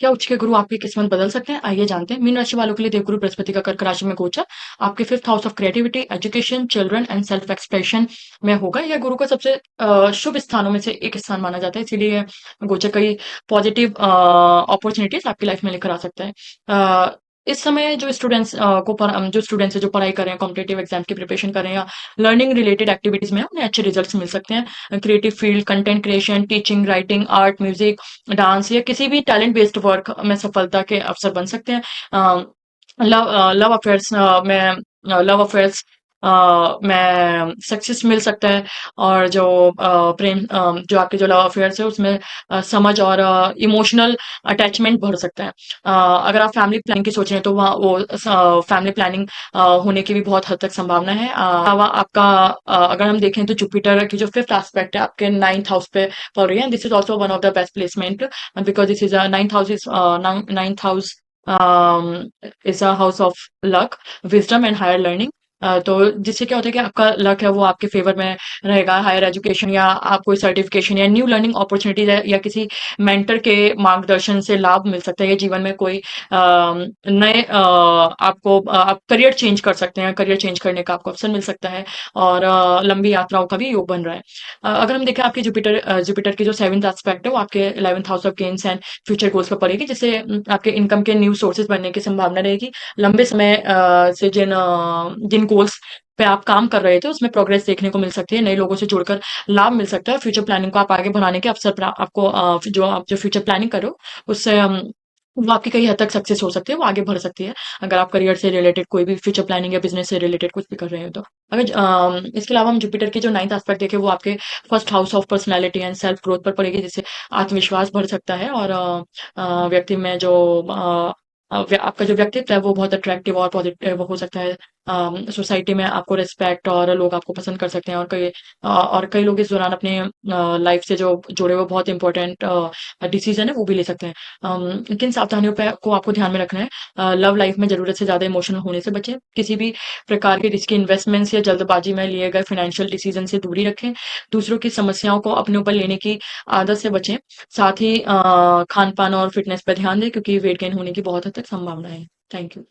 क्या उच्च के गुरु आपकी किस्मत बदल सकते हैं? आइए जानते हैं। मीन राशि वालों के लिए देवगुरु बृहस्पति का कर्क राशि में गोचर आपके 5th house of creativity, education, children and self expression में होगा। यह गुरु का सबसे शुभ स्थानों में से एक स्थान माना जाता है, इसीलिए गोचर कई पॉजिटिव अपॉर्चुनिटीज आपकी लाइफ में लेकर आ सकता है। इस समय जो स्टूडेंट्स जो स्टूडेंट्स है जो पढ़ाई कर रहे हैं, कॉम्पिटेटिव एग्जाम की प्रिपरेशन कर रहे हैं या लर्निंग रिलेटेड एक्टिविटीज में हैं, उन्हें अच्छे रिजल्ट्स मिल सकते हैं। Creative field, content creation, teaching, writing, art, music, dance या किसी भी टैलेंट बेस्ड वर्क में सफलता के अवसर बन सकते हैं। लव अफेयर्स में सक्सेस मिल सकता है। और जो जो आपके जो लव अफेयर्स है उसमें समझ और इमोशनल अटैचमेंट बढ़ सकता है। अगर आप फैमिली प्लानिंग की सोच रहे हैं तो वहाँ वो फैमिली प्लानिंग होने की भी बहुत हद तक संभावना है। अलावा आपका अगर हम देखें तो जुपिटर की जो 5th एस्पेक्ट है आपके 9th हाउस पे पड़ रही है। This is also one of the best placement because this is a ninth house is a house of luck, wisdom and higher learning. तो जिससे क्या होता है कि आपका लक है वो आपके फेवर में रहेगा। हायर एजुकेशन या आप कोई सर्टिफिकेशन या न्यू लर्निंग अपॉर्चुनिटीज या किसी मेंटर के मार्गदर्शन से लाभ मिल सकता है। ये जीवन में कोई नए आप करियर चेंज कर सकते हैं, करियर चेंज करने का आपको अवसर मिल सकता है और लंबी यात्राओं का भी योग बन रहा है। अगर हम देखें आपकी जुपिटर की जो 7th एस्पेक्ट है वो आपके 11th house of gains and future goals पर पड़ेगी, जिससे आपके इनकम के न्यू सोर्सेज बनने की संभावना रहेगी। लंबे समय से जिन गोल्स पे आप काम कर रहे थे उसमें प्रोग्रेस देखने को मिल सकती है। नए लोगों से जुड़कर लाभ मिल सकता है। फ्यूचर प्लानिंग को आप आगे बढ़ाने के अवसर पर आपको आप जो फ्यूचर प्लानिंग करो उससे वो आपकी कई हद तक सक्सेस हो सकती है, वो आगे बढ़ सकती है। अगर आप करियर से रिलेटेड कोई भी फ्यूचर प्लानिंग या बिजनेस से रिलेटेड कुछ भी कर रहे हो तो। अगर इसके अलावा हम जुपिटर की जो 9th एस्पेक्ट देखें वो आपके first house of personality and self growth पर पड़ेगी, जिससे आत्मविश्वास बढ़ सकता है और व्यक्ति में जो आपका जो व्यक्तित्व है वो बहुत अट्रैक्टिव और पॉजिटिव हो सकता है। सोसाइटी में आपको रिस्पेक्ट और लोग आपको पसंद कर सकते हैं और कई लोग इस दौरान अपने लाइफ से जो जुड़े हुए बहुत इंपॉर्टेंट डिसीजन है वो भी ले सकते हैं। किन सावधानियों पे को आपको ध्यान में रखना है? लव लाइफ में जरूरत से ज्यादा इमोशनल होने से बचें। किसी भी प्रकार के रिस्की इन्वेस्टमेंट्स या जल्दबाजी में लिए गए फाइनेंशियल डिसीजन से दूरी रखें। दूसरों की समस्याओं को अपने ऊपर लेने की आदत से बचें। साथ ही खान पान और फिटनेस पर ध्यान दें क्योंकि वेट गेन होने की बहुत हद तक संभावना है। Thank you.